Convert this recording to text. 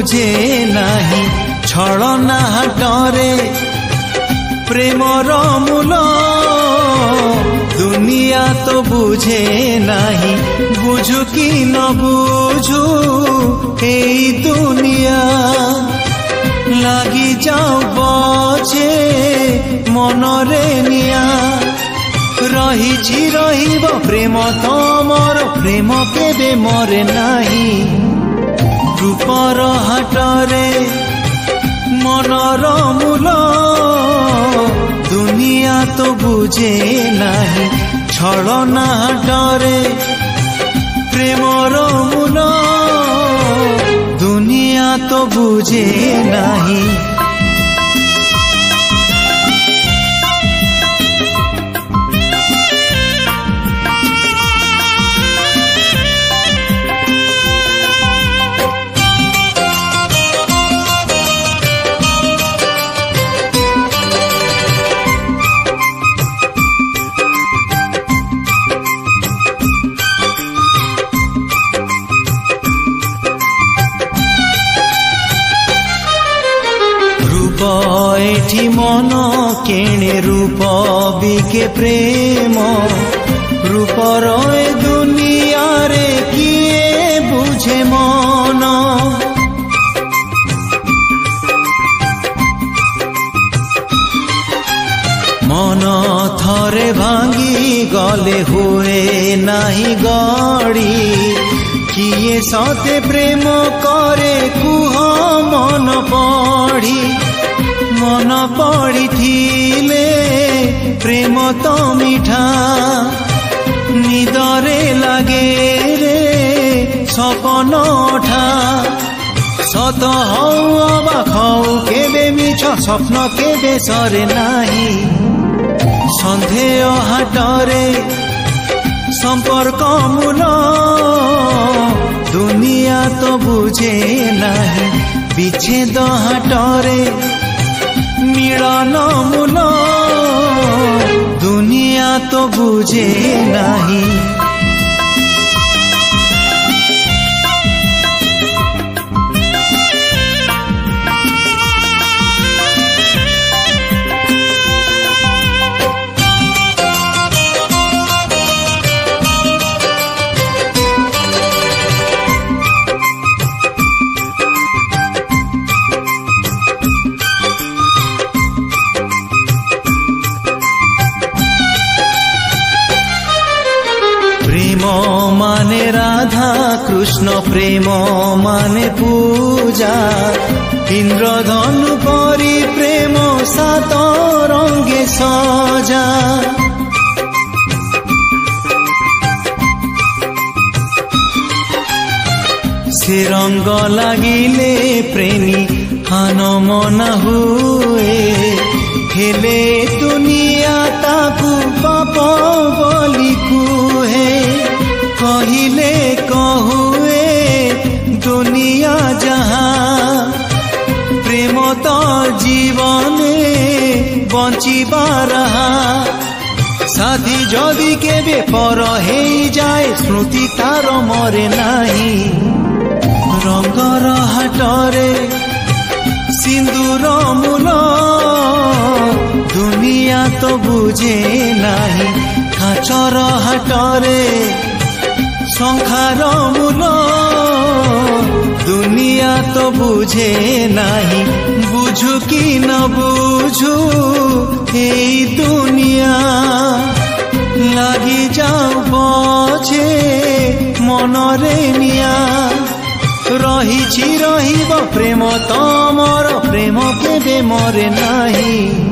बुझे नाही छलना हाटरे प्रेमर मूल दुनिया तो बुझे नाही बुझु कि न बुझु ए दुनिया लगी जाओ बचे मनरे निया रही रहिब प्रेम तमर प्रेम केबे मरे नाही रूपर हाटरे मनर मूल दुनिया तो बुझे नाही छलना हाटरे प्रेमर मूल दुनिया तो बुझे नाही एठी मन केणे रूप बिके प्रेम रूपर ए दुनिया रे किए बुझे मन मन थरे भांगी गले हुए नाही गड़ी किए सते प्रेम करे कुह मन पड़ी मन पड़ी थिले प्रेम तो मिठा निदरे लागे रे सपन उठा सत हौ अबाक हौ केबे मिछ स्वप्न केबे सरे नाही सन्देह हाटरे संपर्क मूल दुनिया तो बुझे नाही विच्छेद हाटरे मिलन मूल दुनिया तो बुझे नाही प्रेम माने राधा कृष्ण प्रेम माने पूजा इंद्रधनु परी प्रेम सात रंगे सजा से रंग लागिले प्रेमी हान मना हुए हेले दुनिया ताकू पाप बोली कुहे कहिले कहुए दुनिया जहाँ प्रेम तो जीवने बंचिबा रहा साथी जदि केबे पर हे जाए स्मृति तार मरे नाही रंगर हाटरे सिंदूर मूल दुनिया तो बुझे नाही काचर हाटरे शंखार मूल दुनिया तो बुझे नाही बुझु कि न बुझु ए दुनिया लगी जाऊ बचे मनरे निया रही रहिब प्रेम तमर प्रेम केबे मरे नाही।